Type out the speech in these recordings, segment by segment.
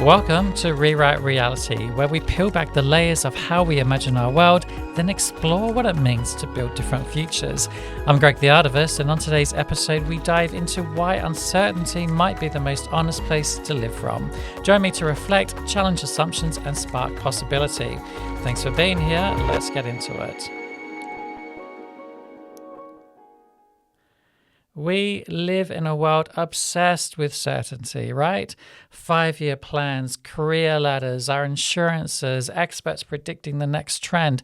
Welcome to Rewrite Reality, where we peel back the layers of how we imagine our world, then explore what it means to build different futures. I'm Gregg the Artivist, and on today's episode we dive into why uncertainty might be the most honest place to live from. Join me to reflect, challenge assumptions, and spark possibility. Thanks for being here. Let's get into it. We live in a world obsessed with certainty, right? 5-year plans, career ladders, our insurances, experts predicting the next trend.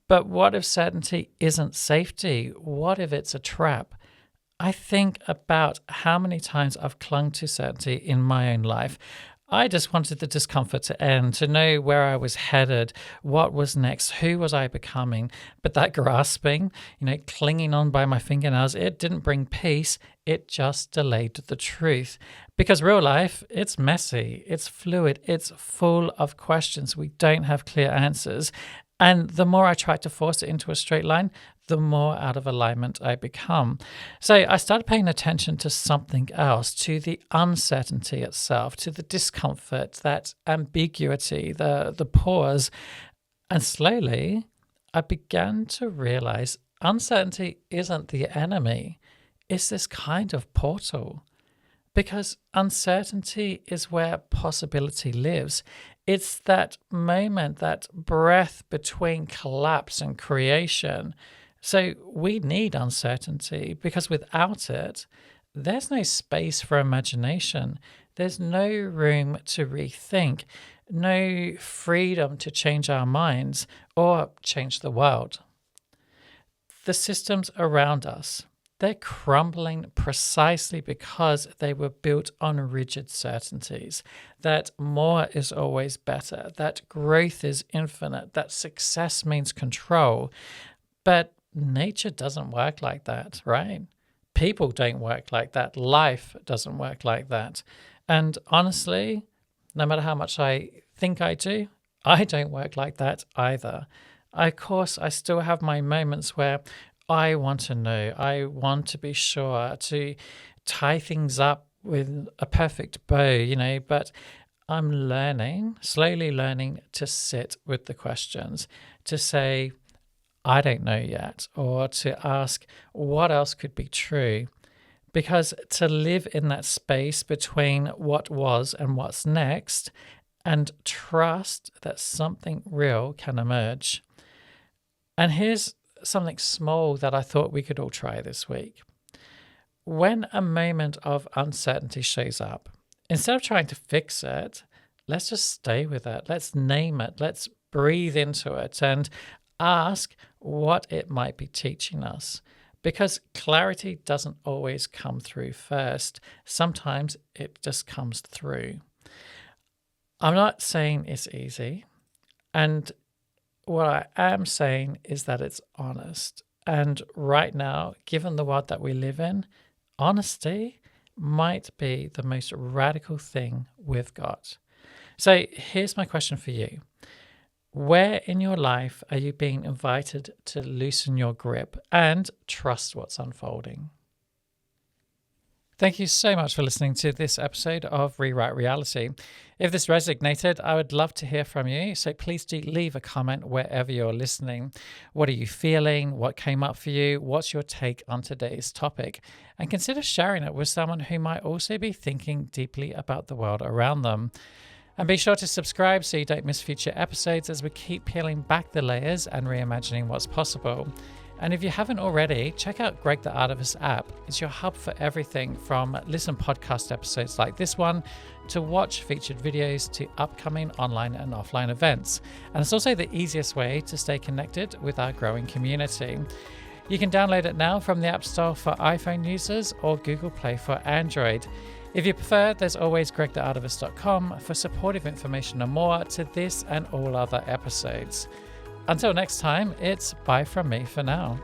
But what if certainty isn't safety? What if it's a trap? I think about how many times I've clung to certainty in my own life. I just wanted the discomfort to end, to know where I was headed, what was next, who was I becoming. But that grasping, clinging on by my fingernails, it didn't bring peace. It just delayed the truth. Because real life, it's messy, it's fluid, it's full of questions. We don't have clear answers. And the more I tried to force it into a straight line, the more out of alignment I become. So I started paying attention to something else, to the uncertainty itself, to the discomfort, that ambiguity, the pause. And slowly, I began to realize uncertainty isn't the enemy. It's this kind of portal. Because uncertainty is where possibility lives. It's that moment, that breath between collapse and creation. So we need uncertainty because without it, there's no space for imagination. There's no room to rethink, no freedom to change our minds or change the world. The systems around us, they're crumbling precisely because they were built on rigid certainties, that more is always better, that growth is infinite, that success means control. But nature doesn't work like that, right? People don't work like that. Life doesn't work like that. And honestly, no matter how much I think I do, I don't work like that either. Of course, I still have my moments where I want to know, I want to be sure, to tie things up with a perfect bow, but I'm slowly learning to sit with the questions, to say, I don't know yet, or to ask, what else could be true? Because to live in that space between what was and what's next, and trust that something real can emerge. And here's something small that I thought we could all try this week. When a moment of uncertainty shows up, instead of trying to fix it, let's just stay with it. Let's name it. Let's breathe into it and ask what it might be teaching us. Because clarity doesn't always come through first. Sometimes it just comes through. I'm not saying it's easy. And what I am saying is that it's honest. And right now, given the world that we live in, honesty might be the most radical thing we've got. So here's my question for you. Where in your life are you being invited to loosen your grip and trust what's unfolding? Thank you so much for listening to this episode of Rewrite Reality. If this resonated, I would love to hear from you. So please do leave a comment wherever you're listening. What are you feeling? What came up for you? What's your take on today's topic? And consider sharing it with someone who might also be thinking deeply about the world around them. And be sure to subscribe so you don't miss future episodes as we keep peeling back the layers and reimagining what's possible. And if you haven't already, check out Gregg the Artivist app. It's your hub for everything from listen podcast episodes like this one to watch featured videos to upcoming online and offline events. And it's also the easiest way to stay connected with our growing community. You can download it now from the App Store for iPhone users or Google Play for Android. If you prefer, there's always gregtheartivist.com for supportive information and more to this and all other episodes. Until next time, it's bye from me for now.